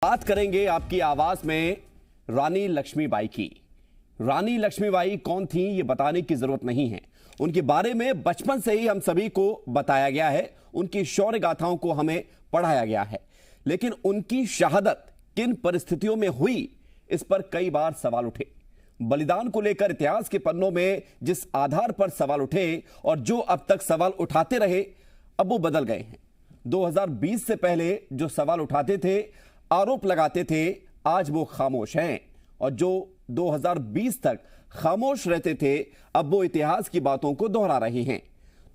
बात करेंगे आपकी आवाज में रानी लक्ष्मीबाई की। रानी लक्ष्मीबाई कौन थी ये बताने की जरूरत नहीं है। उनके बारे में बचपन से ही हम सभी को बताया गया है, उनकी शौर्य गाथाओं को हमें पढ़ाया गया है। लेकिन उनकी शहादत किन परिस्थितियों में हुई, इस पर कई बार सवाल उठे। बलिदान को लेकर इतिहास के पन्नों में जिस आधार पर सवाल उठे और जो अब तक सवाल उठाते रहे, अब वो बदल गए हैं। 2020 से पहले जो सवाल उठाते थे, आरोप लगाते थे, आज वो खामोश हैं। और जो 2020 तक खामोश रहते थे, अब वो इतिहास की बातों को दोहरा रहे हैं।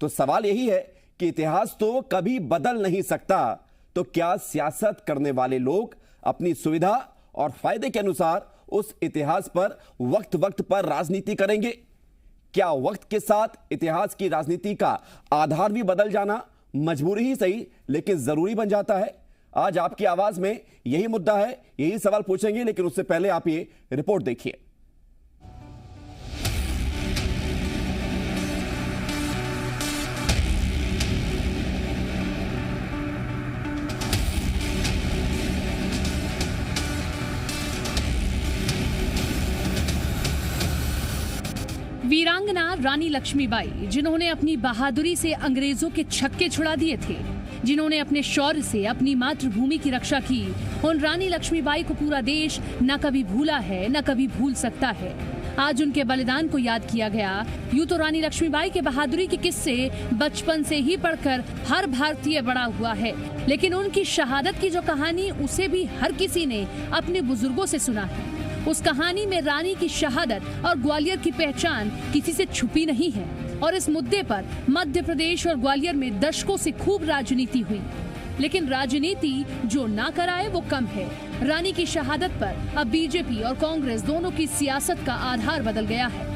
तो सवाल यही है कि इतिहास तो कभी बदल नहीं सकता, तो क्या सियासत करने वाले लोग अपनी सुविधा और फायदे के अनुसार उस इतिहास पर वक्त वक्त पर राजनीति करेंगे? क्या वक्त के साथ इतिहास की राजनीति का आधार भी बदल जाना मजबूरी ही सही लेकिन जरूरी बन जाता है? आज आपकी आवाज में यही मुद्दा है, यही सवाल पूछेंगे। लेकिन उससे पहले आप ये रिपोर्ट देखिए। वीरांगना रानी लक्ष्मीबाई, जिन्होंने अपनी बहादुरी से अंग्रेजों के छक्के छुड़ा दिए थे, जिन्होंने अपने शौर्य से अपनी मातृभूमि की रक्षा की, उन रानी लक्ष्मीबाई को पूरा देश न कभी भूला है न कभी भूल सकता है। आज उनके बलिदान को याद किया गया। यूं तो रानी लक्ष्मीबाई के बहादुरी के किस्से बचपन से ही पढ़कर हर भारतीय बड़ा हुआ है, लेकिन उनकी शहादत की जो कहानी, उसे भी हर किसी ने अपने बुजुर्गों से सुना है। उस कहानी में रानी की शहादत और ग्वालियर की पहचान किसी से छुपी नहीं है। और इस मुद्दे पर मध्य प्रदेश और ग्वालियर में दशकों से खूब राजनीति हुई, लेकिन राजनीति जो ना कराए वो कम है। रानी की शहादत पर अब बीजेपी और कांग्रेस दोनों की सियासत का आधार बदल गया है।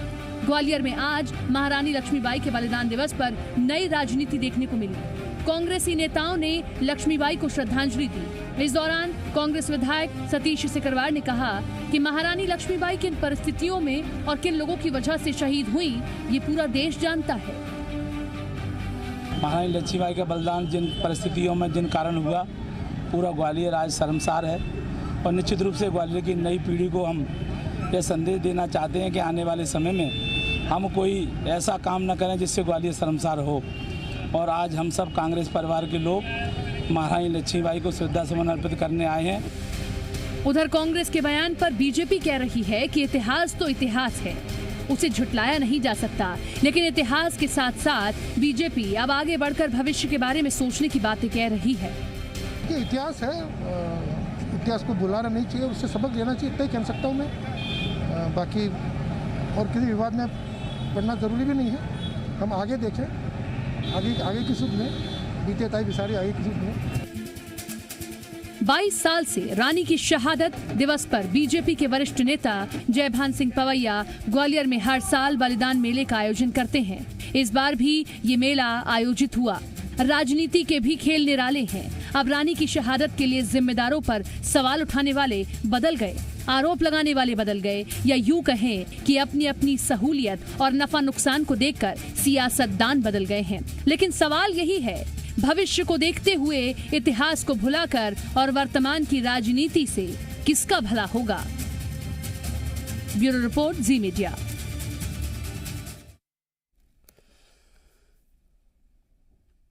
ग्वालियर में आज महारानी लक्ष्मीबाई के बलिदान दिवस पर नई राजनीति देखने को मिली। कांग्रेसी नेताओं ने लक्ष्मीबाई को श्रद्धांजलि दी। इस दौरान कांग्रेस विधायक सतीश सिकरवार ने कहा कि महारानी लक्ष्मीबाई किन परिस्थितियों में और किन लोगों की वजह से शहीद हुई, ये पूरा देश जानता है। महारानी लक्ष्मीबाई का बलिदान जिन परिस्थितियों में जिन कारण हुआ, पूरा ग्वालियर आज शर्मसार है। और निश्चित रूप से ग्वालियर की नई पीढ़ी को हम यह संदेश देना चाहते हैं कि आने वाले समय में हम कोई ऐसा काम न करें जिससे ग्वालियर शर्मसार हो। और आज हम सब कांग्रेस परिवार के लोग महारानी लक्ष्मीबाई को श्रद्धा सुमन अर्पित करने आए हैं। उधर कांग्रेस के बयान पर बीजेपी कह रही है कि इतिहास तो इतिहास है, उसे झुटलाया नहीं जा सकता। लेकिन इतिहास के साथ साथ बीजेपी अब आगे बढ़कर भविष्य के बारे में सोचने की बातें कह रही है। ये इतिहास है, इतिहास को भुलाना नहीं चाहिए, उससे सबक लेना चाहिए, इतना ही कह सकता हूँ मैं। बाकी और किसी विवाद में पढ़ना जरूरी भी नहीं है। हम आगे देखें, आगे की सुध में, बीते ताई बिसारी आगे की सुध में। 22 साल से रानी की शहादत दिवस पर बीजेपी के वरिष्ठ नेता जयभान सिंह पवैया ग्वालियर में हर साल बलिदान मेले का आयोजन करते हैं। इस बार भी ये मेला आयोजित हुआ। राजनीति के भी खेल निराले हैं। अब रानी की शहादत के लिए जिम्मेदारों पर सवाल उठाने वाले बदल गए, आरोप लगाने वाले बदल गए, या यूं कहें कि अपनी अपनी सहूलियत और नफा नुकसान को देखकर सियासतदान बदल गए हैं। लेकिन सवाल यही है, भविष्य को देखते हुए इतिहास को भुलाकर और वर्तमान की राजनीति से किसका भला होगा? ब्यूरो रिपोर्ट, जी मीडिया।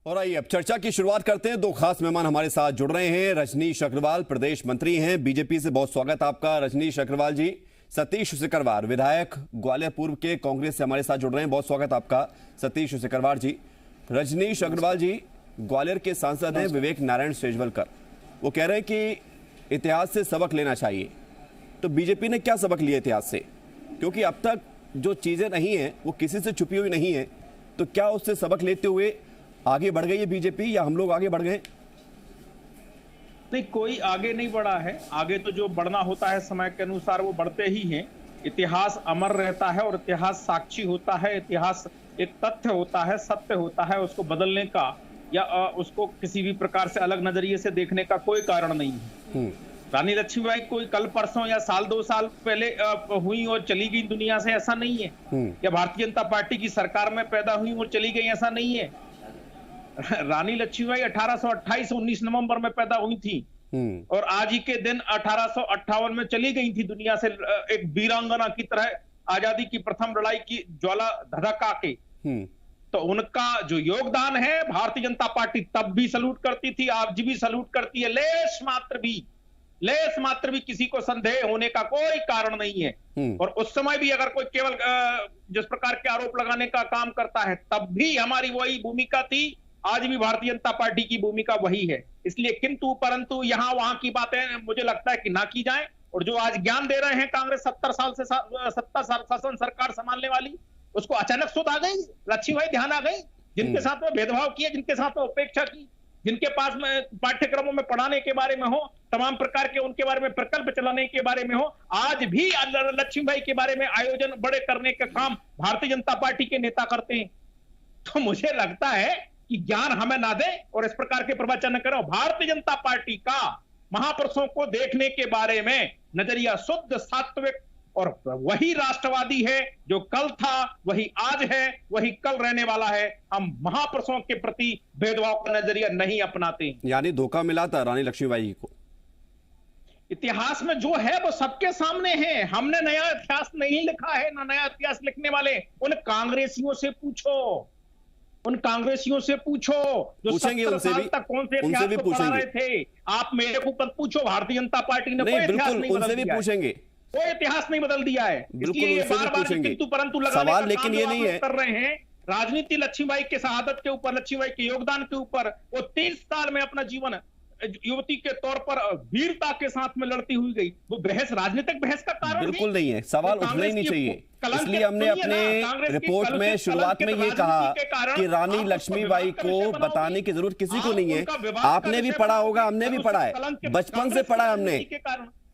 और आइए अब चर्चा की शुरुआत करते हैं। दो खास मेहमान हमारे साथ जुड़ रहे हैं। रजनीश अग्रवाल प्रदेश मंत्री हैं बीजेपी से, बहुत स्वागत आपका रजनीश अग्रवाल जी। सतीश सिकरवार विधायक ग्वालियर पूर्व के कांग्रेस से हमारे साथ जुड़ रहे हैं, बहुत स्वागत आपका सतीश सिकरवार जी। रजनीश अग्रवाल जी ग्वालियर के सांसद हैं विवेक नारायण सेजवलकर, वो कह रहे हैं कि इतिहास से सबक लेना चाहिए। तो बीजेपी ने क्या सबक लिया इतिहास से? क्योंकि अब तक जो चीजें नहीं है वो किसी से छुपी हुई नहीं है, तो क्या उससे सबक लेते हुए आगे बढ़ गई है बीजेपी, या हम लोग आगे बढ़ गए? नहीं, कोई आगे नहीं बढ़ा है। आगे तो जो बढ़ना होता है समय के अनुसार वो बढ़ते ही हैं। इतिहास अमर रहता है और इतिहास साक्षी होता है। इतिहास एक तथ्य होता है, सत्य होता है। उसको बदलने का या उसको किसी भी प्रकार से अलग नजरिए से देखने का कोई कारण नहीं है। रानी लक्ष्मीबाई कोई कल परसों या साल 2 साल पहले हुई और चली गई दुनिया से, ऐसा नहीं है। या भारतीय जनता पार्टी की सरकार में पैदा हुई और चली गई, ऐसा नहीं है। रानी लक्ष्मीबाई 1828 19 नवंबर में पैदा हुई थी और आज ही के दिन 1858 में चली गई थी दुनिया से एक वीरांगना की तरह, आजादी की प्रथम लड़ाई की ज्वाला धधका के। तो उनका जो योगदान है भारतीय जनता पार्टी तब भी सल्यूट करती थी, आज भी सल्यूट करती है। लेस मात्र भी किसी को संदेह होने का कोई कारण नहीं है। और उस समय भी अगर कोई केवल जिस प्रकार के आरोप लगाने का काम करता है, तब भी हमारी वही भूमिका थी, आज भी भारतीय जनता पार्टी की भूमिका वही है। इसलिए किंतु परंतु यहां वहां की बातें मुझे लगता है कि ना की जाए। और जो आज ज्ञान दे रहे हैं कांग्रेस 70 साल से शासन सरकार संभालने वाली, उसको अचानक सुध आ गई, लक्ष्मीबाई ध्यान आ गई, जिनके साथ में भेदभाव किया, जिनके साथ में उपेक्षा की, जिनके पास में पाठ्यक्रमों में पढ़ाने के बारे में हो, तमाम प्रकार के उनके बारे में प्रकल्प चलाने के बारे में हो, आज भी लक्ष्मीबाई के बारे में आयोजन बड़े करने का काम भारतीय जनता पार्टी के नेता करते हैं। तो मुझे लगता है कि ज्ञान हमें ना दे और इस प्रकार के प्रवचन न करो। भारतीय जनता पार्टी का महापुरुषों को देखने के बारे में नजरिया शुद्ध सात्विक और वही राष्ट्रवादी है, जो कल था वही आज है, वही कल रहने वाला है। हम महापुरुषों के प्रति भेदभाव का नजरिया नहीं अपनाते। यानी धोखा मिला था रानी लक्ष्मीबाई को। इतिहास में जो है वो सबके सामने है। हमने नया इतिहास नहीं लिखा है, ना नया इतिहास लिखने वाले। उन कांग्रेसियों से पूछो, जो पूछेंगे 70 उनसे साल भी, तक कौन से इतिहास को पढ़ा रहे थे। आप मेरे को पूछो, भारतीय जनता पार्टी ने कोई इतिहास नहीं बदल दिया है। पूछेंगे, कोई इतिहास नहीं बदल दिया है। इसलिए बार-बार किंतु परंतु लगाने सवाल का लेकिन काम ये नहीं है कर रहे हैं। राजनीति लक्ष्मीबाई के शहादत के ऊपर, लक्ष्मीबाई के योगदान के ऊपर, वो 30 साल में अपना जीवन युवती के तौर पर वीरता के साथ में लड़ती हुई गई। वो बहस राजनीतिक बहस का कारण बिल्कुल नहीं है, सवाल उठना ही नहीं चाहिए। इसलिए हमने अपने रिपोर्ट में शुरुआत में ये कहा कि रानी लक्ष्मीबाई को बताने की जरूरत किसी को नहीं है। आपने भी पढ़ा होगा, हमने भी पढ़ा है, बचपन से पढ़ा है हमने।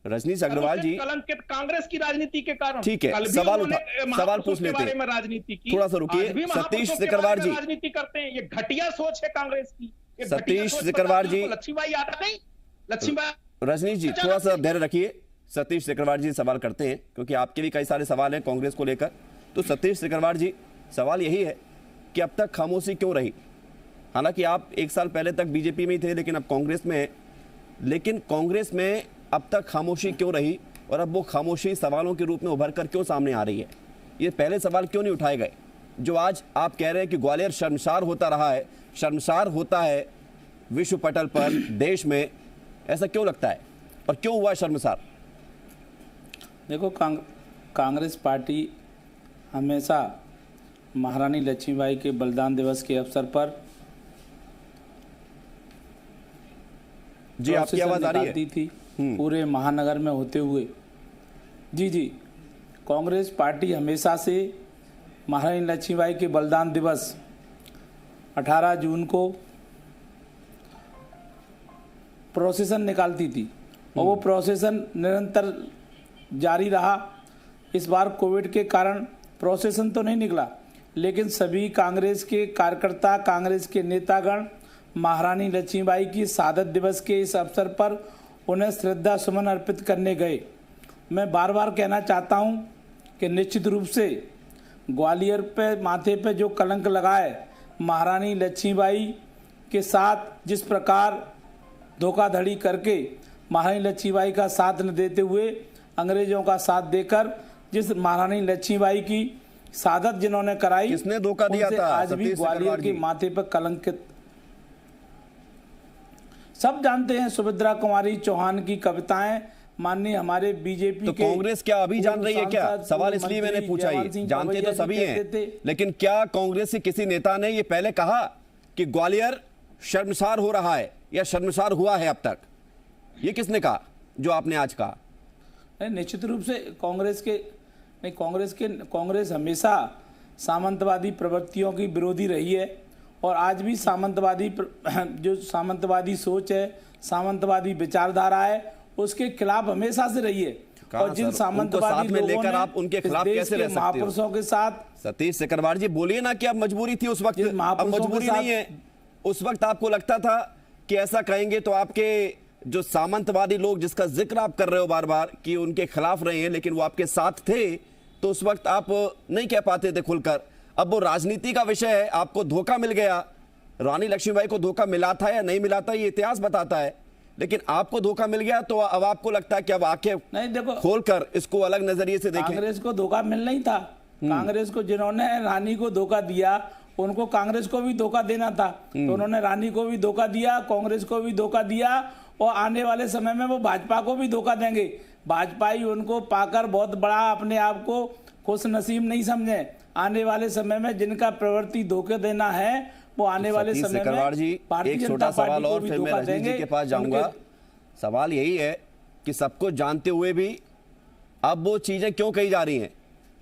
रजनीश अग्रवाल जी, कलंकित कांग्रेस की राजनीति के कारण। ठीक है, सवाल पूछ लेते हैं, राजनीति की थोड़ा सा रुकिए। सतीश सिकरवार जी राजनीति करते हैं, ये घटिया सोच है कांग्रेस की। सतीश सिकरवार जी, लक्ष्मीबाई याद आ गई, लक्ष्मीबाई। रजनीश जी थोड़ा सा धैर्य रखिए। सतीश सिकरवार जी सवाल करते हैं, क्योंकि आपके भी कई सारे सवाल हैं कांग्रेस को लेकर। तो सतीश सिकरवार जी, सवाल यही है कि अब तक खामोशी क्यों रही? हालांकि आप 1 साल पहले तक बीजेपी में ही थे, लेकिन अब कांग्रेस में है। लेकिन कांग्रेस में अब तक खामोशी क्यों रही, और अब वो खामोशी सवालों के रूप में उभर कर क्यों सामने आ रही है? ये पहले सवाल क्यों नहीं उठाए गए, जो आज आप कह रहे हैं कि ग्वालियर शर्मसार होता रहा है, शर्मसार होता है विश्व पटल पर, देश में? ऐसा क्यों लगता है और क्यों हुआ शर्मसार? देखो, कांग्रेस पार्टी हमेशा महारानी लक्ष्मीबाई के बलिदान दिवस के अवसर पर जी आपकी आवाज आ रही है थी पूरे महानगर में होते हुए। जी, कांग्रेस पार्टी हमेशा से महारानी लक्ष्मीबाई के बलिदान दिवस 18 जून को प्रोसेसन निकालती थी, और वो प्रोसेसन निरंतर जारी रहा। इस बार कोविड के कारण प्रोसेसन तो नहीं निकला, लेकिन सभी कांग्रेस के कार्यकर्ता, कांग्रेस के नेतागण महारानी लक्ष्मीबाई की शहादत दिवस के इस अवसर पर उन्हें श्रद्धा सुमन अर्पित करने गए। मैं बार बार कहना चाहता हूं कि निश्चित रूप से ग्वालियर पे माथे पे जो कलंक लगा है, महारानी लक्ष्मीबाई के साथ जिस प्रकार धोखाधड़ी करके महारानी लक्ष्मीबाई का साथ न देते हुए अंग्रेजों का साथ देकर जिस महारानी लक्ष्मीबाई की शहादत जिन्होंने कराई, किसने धोखा दिया था? आज भी ग्वालियर के माथे पर कलंकित सब जानते हैं। सुभद्रा कुमारी चौहान की कविताएं माननीय हमारे बीजेपी तो कांग्रेस क्या अभी जान रही है क्या? सवाल इसलिए मैंने पूछा, ही जानते तो सभी हैं, लेकिन क्या कांग्रेस के किसी नेता ने ये पहले कहा कि ग्वालियर शर्मसार हो रहा है या शर्मसार हुआ है अब तक? ये किसने कहा जो आपने आज कहा? निश्चित रूप से कांग्रेस हमेशा सामंतवादी प्रवृत्तियों की विरोधी रही है, और आज भी सामंतवादी सोच है, सामंतवादी विचारधारा है, उसके खिलाफ हमेशा से रही है। और जिन सामंतवादी लोगों ने लेकर आप उनके खिलाफ कैसे रह सकते हो? महापुरुषों के साथ सतीश सिकरवार जी बोलिए ना कि अब मजबूरी थी उस वक्त, अब मजबूरी नहीं है। उस वक्त आपको लगता था कि ऐसा कहेंगे तो आपके जो सामंतवादी लोग जिसका जिक्र आप कर रहे हो बार बार कि उनके खिलाफ रहे हैं, लेकिन वो आपके साथ थे, तो उस वक्त आप नहीं कह पाते थे खुलकर। अब वो राजनीति का विषय है, आपको धोखा मिल गया। रानी लक्ष्मीबाई को धोखा मिला था या नहीं मिला था ये इतिहास बताता है, लेकिन आपको धोखा मिल गया तो अब आपको लगता है कि अब आंखें नहीं देखो, खोलकर इसको अलग नजरिए से देखें। कांग्रेस को धोखा मिलना ही था। कांग्रेस को जिन्होंने रानी को धोखा दिया उनको कांग्रेस को भी धोखा देना था, तो उन्होंने रानी को भी धोखा दिया, कांग्रेस को भी धोखा दिया, और आने वाले समय में वो भाजपा को भी धोखा देंगे। भाजपा ही उनको पाकर बहुत बड़ा अपने आप को खुश नसीब नहीं समझे। आने वाले समय में जिनका प्रवृत्ति धोखे देना है वो आने वाले समय में भारतीय जनता पार्टी को भी धोखा देंगे। के पास जाऊंगा। सवाल यही है कि सबको जानते हुए भी अब वो चीजें क्यों कही जा रही हैं,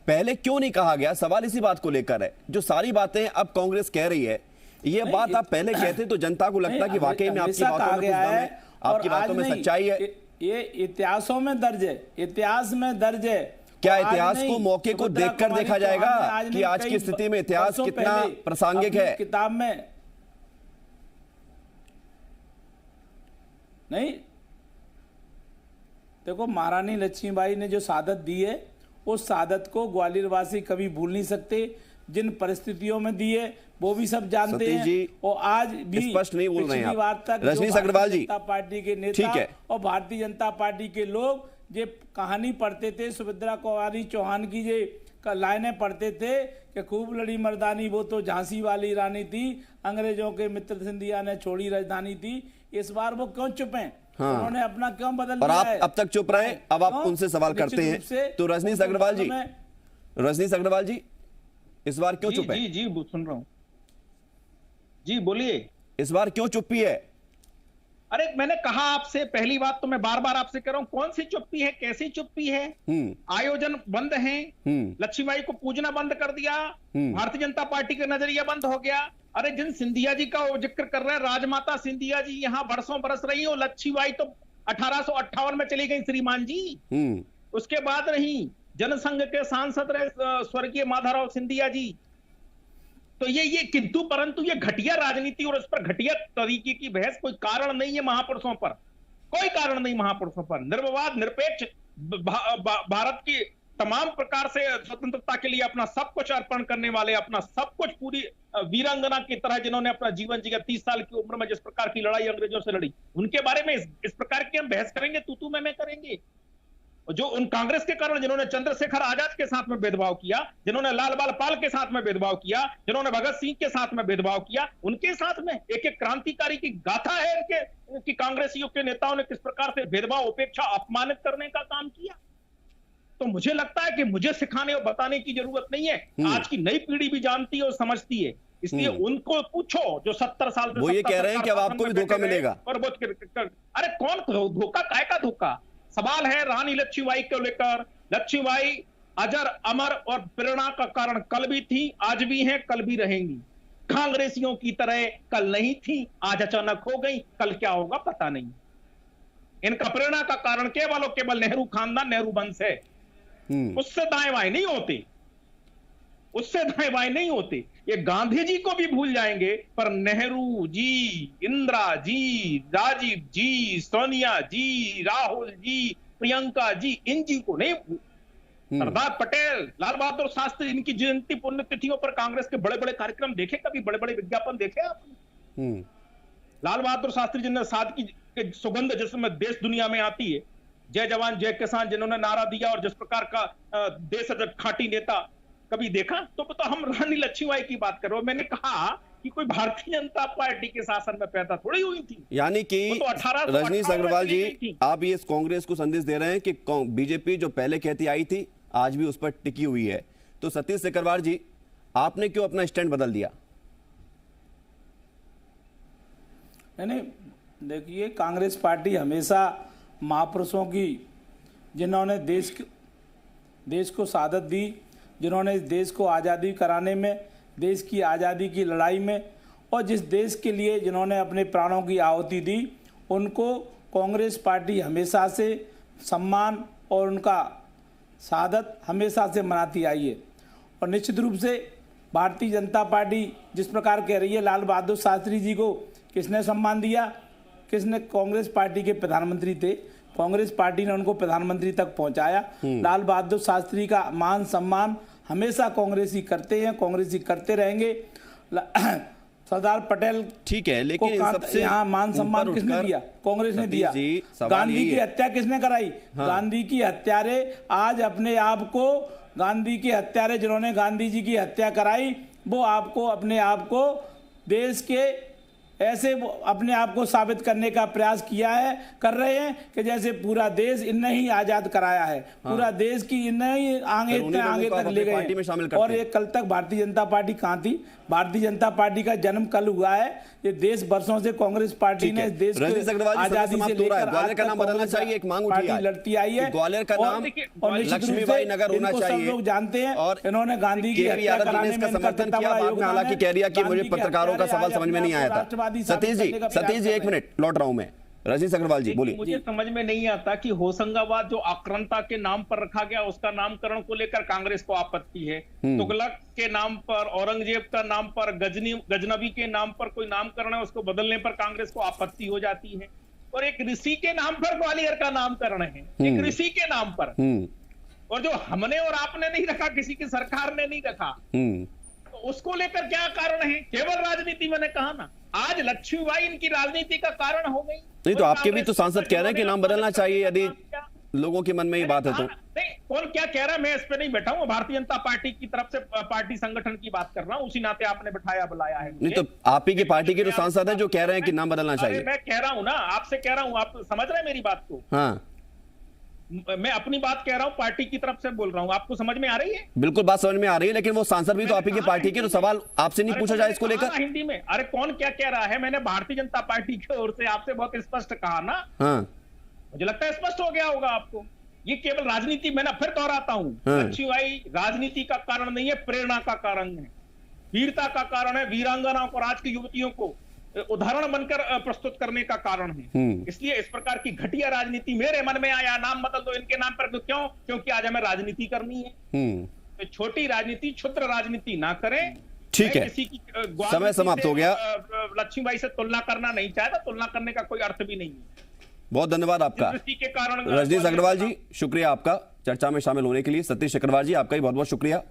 पहले क्यों नहीं कहा गया? सवाल इसी बात को लेकर है। जो सारी बातें अब कांग्रेस कह रही है, ये बात आप पहले कहते तो जनता को लगता कि वाकई में आपकी बातों में कुछ दम है, आपकी बातों में सच्चाई है। ये इतिहासों में दर्ज है, इतिहास में दर्ज है। क्या इतिहास को मौके को देखकर देखा जाएगा कि आज की स्थिति में इतिहास कितना प्रासंगिक है? किताब में नहीं, देखो महारानी लक्ष्मीबाई ने जो शहादत दी है उस शहादत को ग्वालियर वासी कभी भूल नहीं सकते। जिन परिस्थितियों में दी है वो भी सब जानते हैं, और आज भी स्पष्ट नहीं बोल रहे हैं बात तक रजनीश अग्रवाल जी, जनता पार्टी के नेता और भारतीय जनता पार्टी के लोग ये कहानी पढ़ते थे, सुभद्रा कुमारी चौहान की ये लाइनें पढ़ते थे कि खूब लड़ी मर्दानी वो तो झांसी वाली रानी थी, अंग्रेजों के मित्र सिंधिया ने छोड़ी राजधानी थी। इस बार वो क्यों चुप हैं? उन्होंने अपना क्यों बदल लिया है? अब तक चुप रहे, अब आप उनसे सवाल करते हैं। तो रजनीश अग्रवाल जी इस बार क्यों चुप है? जी सुन रहा हूं जी, बोलिए। इस बार क्यों चुप्पी है? अरे मैंने कहा आपसे, पहली बात तो मैं बार बार आपसे कह रहा हूं, कौन सी चुप्पी है, कैसी चुप्पी है? आयोजन बंद है, लक्ष्मीबाई को पूजना बंद कर दिया, भारतीय जनता पार्टी का नजरिया बंद हो गया। अरे जिन सिंधिया जी का वो जिक्र कर रहे हैं, राजमाता सिंधिया जी यहाँ बरसों बरस रही हो, लक्ष्मीबाई तो 1858 में चली गई श्रीमान जी, उसके बाद रही। जनसंघ के सांसद रहे स्वर्गीय माधवराव सिंधिया जी। तो ये किंतु परंतु ये घटिया राजनीति और इस पर घटिया तरीके की बहस, कोई कारण नहीं है महापुरुषों पर, कोई कारण नहीं महापुरुषों पर। निर्विवाद निरपेक्ष भारत की तमाम प्रकार से स्वतंत्रता के लिए अपना सब कुछ अर्पण करने वाले, अपना सब कुछ पूरी वीरांगना की तरह जिन्होंने अपना जीवन जिया, 30 साल की उम्र में जिस प्रकार की लड़ाई अंग्रेजों से लड़ी, उनके बारे में इस प्रकार की हम बहस करेंगे, तू मैं करेंगे? जो उन कांग्रेस के कारण जिन्होंने चंद्रशेखर आजाद के साथ में भेदभाव किया, जिन्होंने लाल बाल पाल के साथ में भेदभाव किया, जिन्होंने भगत सिंह के साथ में भेदभाव किया, उनके साथ में एक एक क्रांतिकारी की गाथा है इनके कि कांग्रेसियों के नेताओं ने किस प्रकार से भेदभाव, उपेक्षा, अपमानित करने का काम किया। तो मुझे लगता है कि मुझे सिखाने और बताने की जरूरत नहीं है, आज की नई पीढ़ी भी जानती है और समझती है, इसलिए उनको पूछो जो 70 साल से वो ये कह रहे हैं कि अब आपको भी धोखा मिलेगा। अरे कौन धोखा, काय का धोखा? सवाल है रानी लक्ष्मीबाई को लेकर। लक्ष्मीबाई अजर अमर और प्रेरणा का कारण कल भी थी, आज भी हैं, कल भी रहेंगी। कांग्रेसियों की तरह कल नहीं थी, आज अचानक हो गई, कल क्या होगा पता नहीं। इनका प्रेरणा का कारण केवल और केवल नेहरू खानदान, नेहरू वंश है। उससे दाएं बाएं नहीं होते, उससे दाएं बाएं नहीं होते। ये गांधी जी को भी भूल जाएंगे पर नेहरू जी, इंदिरा जी, राजीव जी, सोनिया जी, राहुल जी, प्रियंका जी, इन जी को नहीं। सरदार पटेल, लाल बहादुर शास्त्री, इनकी जयंती पुण्यतिथियों पर कांग्रेस के बड़े बड़े कार्यक्रम देखे, कभी बड़े बड़े विज्ञापन देखे आपने? लाल बहादुर शास्त्री जिन्होंने सादगी की सुगंध जिसमें देश दुनिया में आती है, जय जवान जय किसान जिन्होंने नारा दिया और जिस प्रकार का देश खाटी नेता कभी देखा? तो हम रानी लक्ष्मीबाई की बात कर रहे हो। मैंने कहा कि कोई भारतीय जनता पार्टी के शासन में पैदा थोड़ी हुई थी। यानी कि रजनीश अग्रवाल जी, आप ये कांग्रेस को संदेश दे रहे हैं कि बीजेपी जो पहले कहती आई थी आज भी उस पर टिकी हुई है। तो सतीश सिकरवार जी, आपने क्यों अपना स्टैंड बदल दिया? नहीं, देखिए कांग्रेस पार्टी हमेशा महापुरुषों की, जिन्होंने देश को शहादत दी, जिन्होंने देश को आज़ादी कराने में, देश की आज़ादी की लड़ाई में और जिस देश के लिए जिन्होंने अपने प्राणों की आहुति दी, उनको कांग्रेस पार्टी हमेशा से सम्मान और उनका शहादत हमेशा से मनाती आई है। और निश्चित रूप से भारतीय जनता पार्टी जिस प्रकार कह रही है, लाल बहादुर शास्त्री जी को किसने सम्मान दिया? किसने? कांग्रेस पार्टी के प्रधानमंत्री थे, कांग्रेस पार्टी ने उनको प्रधानमंत्री तक पहुंचाया। लाल बहादुर शास्त्री का मान सम्मान हमेशा कांग्रेसी करते हैं, कांग्रेसी करते रहेंगे। सरदार पटेल ठीक है, को लेकिन सबसे यहाँ मान सम्मान ऊपर किसने उठकर दिया? कांग्रेस ने दिया। जी, सवाल गांधी यही की है। हत्या किसने कराई? हाँ। गांधी की हत्यारे आज अपने आप को, गांधी के हत्यारे जिन्होंने गांधी जी की हत्या कराई, वो आपको अपने आप को देश के ऐसे अपने आप को साबित करने का प्रयास किया है, कर रहे हैं कि जैसे पूरा देश इन्हें ही आजाद कराया है। हाँ। पूरा देश की इन्हें ही आगे तक ले गए पार्टी में शामिल करते और एक कल तक भारतीय जनता पार्टी कहाँ थी? भारतीय जनता पार्टी का जन्म कल हुआ है। ये देश वर्षों से कांग्रेस पार्टी ने देश को आजादी से लेकर ग्वालियर का नाम बदलना चाहिए, एक मांग उठी है, लड़ती आई है। ग्वालियर का नाम लक्ष्मीबाई नगर होना चाहिए। सब लोग जानते हैं और इन्होंने गांधी की हत्या कराने में इसका समर्थन किया। बाद में हालांकि कह रही है कि मुझे पत्रकारों का सवाल समझ में नहीं आया था। सतीश जी एक मिनट लौट रहा हूं मैं। रजनीश अग्रवाल जी बोलिए। मुझे समझ में नहीं आता कि होशंगाबाद जो आक्रांता के नाम पर रखा गया, उसका नामकरण को लेकर कांग्रेस को आपत्ति है। तुगलक के नाम पर, औरंगजेब का नाम पर, गजनबी के नाम पर कोई नामकरण है, उसको बदलने पर कांग्रेस को आपत्ति हो जाती है। और एक ऋषि के नाम पर ग्वालियर का नामकरण है, एक ऋषि के नाम पर, और जो हमने और आपने नहीं रखा, किसी की सरकार ने नहीं रखा, तो उसको लेकर क्या कारण है? केवल राजनीति। मैंने कहा ना, आज लक्ष्मीबाई इनकी राजनीति का कारण हो गई। नहीं तो आपके भी तो सांसद कह रहे हैं कि नाम बदलना चाहिए यदि लोगों के मन में ये बात है तो। नहीं, कौन क्या कह रहा है मैं इस पे नहीं बैठा हूं। भारतीय जनता पार्टी की तरफ से पार्टी संगठन की बात कर रहा हूं, उसी नाते आपने बिठाया बुलाया है। नहीं तो आप ही की पार्टी के जो सांसद हैं जो कह रहे हैं कि नाम बदलना चाहिए। मैं कह रहा हूं ना, आपसे कह रहा हूं, आप समझ रहे हैं मेरी बात को? हाँ, मैं अपनी बात कह रहा हूं, पार्टी की तरफ से बोल रहा हूं। आपको समझ में आ रही है? बिल्कुल बात समझ में आ रही है, लेकिन वो सांसद भी तो आप ही की पार्टी के, तो सवाल आपसे नहीं पूछा जाए इसको लेकर? हिंदी में अरे कौन क्या कह रहा है? मैंने भारतीय जनता पार्टी की ओर से आपसे बहुत स्पष्ट कहा ना। हाँ, मुझे लगता है स्पष्ट हो गया होगा आपको। ये केवल राजनीति, मैं ना फिर दोहराता हूं, हाँ। लक्ष्मीबाई राजनीति का कारण नहीं है, प्रेरणा का कारण है, वीरता का कारण है, वीरांगनाओं को, आज की युवतियों को उदाहरण बनकर प्रस्तुत करने का कारण है। इसलिए इस प्रकार की घटिया राजनीति मेरे मन में आया, नाम बदल दो इनके नाम पर। तो क्यों? क्योंकि आज हमें राजनीति करनी है। तो छोटी राजनीति, क्षुद्र राजनीति ना करें। ठीक है, किसी की समय समाप्त हो गया। लक्ष्मीबाई से तुलना करना नहीं चाहता, तुलना करने का कोई अर्थ भी नहीं है। बहुत धन्यवाद आपका के कारण रजनीश अग्रवाल जी, शुक्रिया आपका चर्चा में शामिल होने के लिए। सतीश अग्रवाल जी आपका भी बहुत बहुत शुक्रिया।